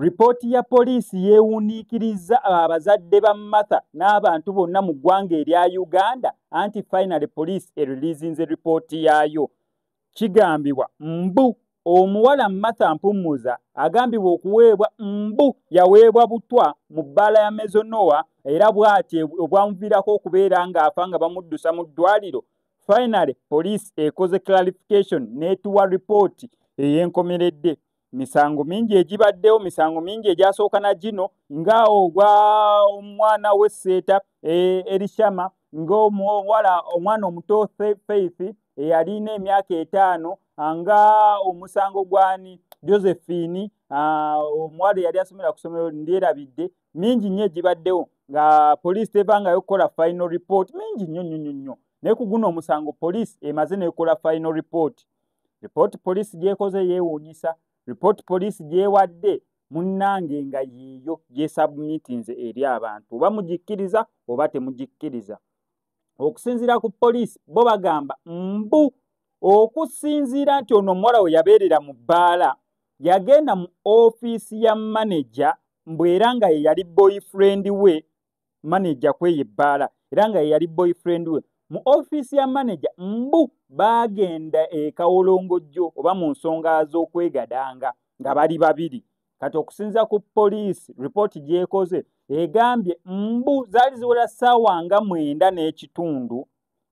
Ripooti ya poliisi yeewuniikiriza abazadde ba Martha n'abantu bonna mu ggwanga erya Uganda anti finally poliisi ereleasinze ripooti yaayo. Kigambibwa mbu omuwala Martha Mpumuza agambibwa okuweebwa mbu yaweebwa butwa mu bbaala ya Mezonoa era bw'ati obwamuviirako okubeera ng'afa nga bamuddusa mu ddwaliro. Finally poliisi ekoze clarification n'etuwa ripooti ey'enkomeredde. Misango mingi egibaddewo, misango mingi egyasooka na gino ng'ogwa omwana w'esseeta Erishama, ng'omuwala omwana omuto Faith eyalina emyaka 5, nga omusango gwani Josephine omuwala yali asomera ku ssomero Ndyerabidde. Mingi nnyo egibaddewo nga poliisi tevangayo kukola final report, mingi nnyo. Naye ku guno omusango poliisi emaze n'ekola final report. Report poliisi gyekoze yeewuunyisa. Report poliisi gyewadde munnange nga yiyo gyesubmitinze eri abantu, oba mugikkiriza oba temugikkiriza. Okusinziira ku poliisi bo bagamba mbu okusinziira nti ono omuwala we yabeerera mu bbaala yagenda mu ofiisi ya manager mbu era nga ye yali boyfriend we, manager kweyo ebbaala era nga ye yali boyfriend we. Mu ofiisi ya manager mbu bagenda Kawolongojjo oba mu nsonga z'okwegadanga nga bali babiri. Kati okusinza ku poliisi ripooti gyekoze egambye mbu zaali ziwera ssaawa nga 9:30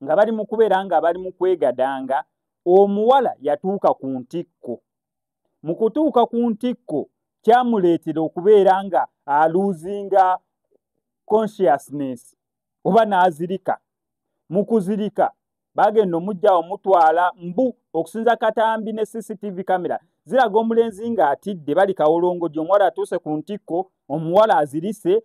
nga bali mu kubeera nga bali mu kwegadanga, omuwala yatuuka ku ntikko. Mu kutuuka ku ntikko kyamuleetera okubeera nga aluzinga consciousness oba n'azirika. Mu kuzirika bagenda omujja omutwala mbu okusinza katambi ne CCTV camera ziraga omulenzi ng'atidde bali Kawolongojjo, omuwala atuuse ku ntikko, omuwala azirise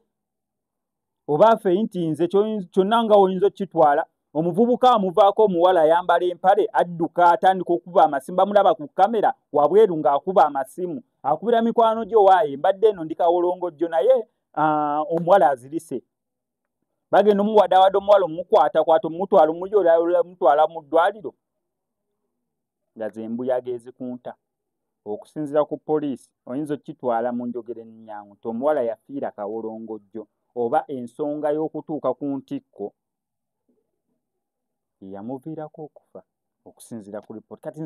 oba afeyintinze kyonna nga oyinza okitwala. Omuvubuka amuvaako, omuwala ayambala empale adduka atandika okuba amasimu, bamulaba ku kamera wabweru ng'akuba amasimu, akubira mikwano gye waaye mbadde eno ndi Kawolongojjo naye omuwala azirise. Bagenda omuwadawada omuwala omukwakwata omutwala omutwala mu ddwaliro nga zembuyaga ezikunta. Okusinziira ku poliisi oyinza okitwala mu njogera ennyangu nti omuwala yafiira Kawolongojjo oba ensonga y'okutuuka ku ntikko yamuviirako okufa okusinziira ku ripooti. Kati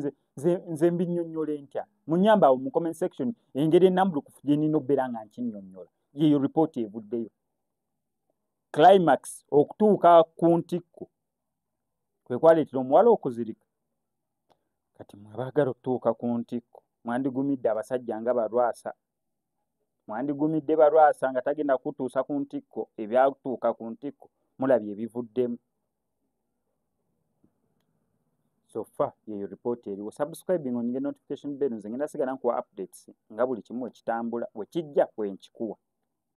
nze mbinnyonnyole ntya? Munyamba mu comment section engeri ennambulukufu gye nina obbeera nga nkinnyonnyola. Yeeyo ripooti evuddeyo. Climax okutuuka ku ntikko kwe kwaleetera omuwala okuzirika. Kati mwabaagala okutuuka ku ntikko mwandigumidde abasajja nga Barwasa, mwandigumidde Barwasa nga tagenda kutuusa ku ntikko. Ebyatuuka ku ntikko mulabye ebivuddemu. So far yeeyo ripooti eriwo. Subscribing on the notification bell nze ngenda sigala nkuwa updates nga buli kimu ekitambula bwe kijja bwe nkikuwa.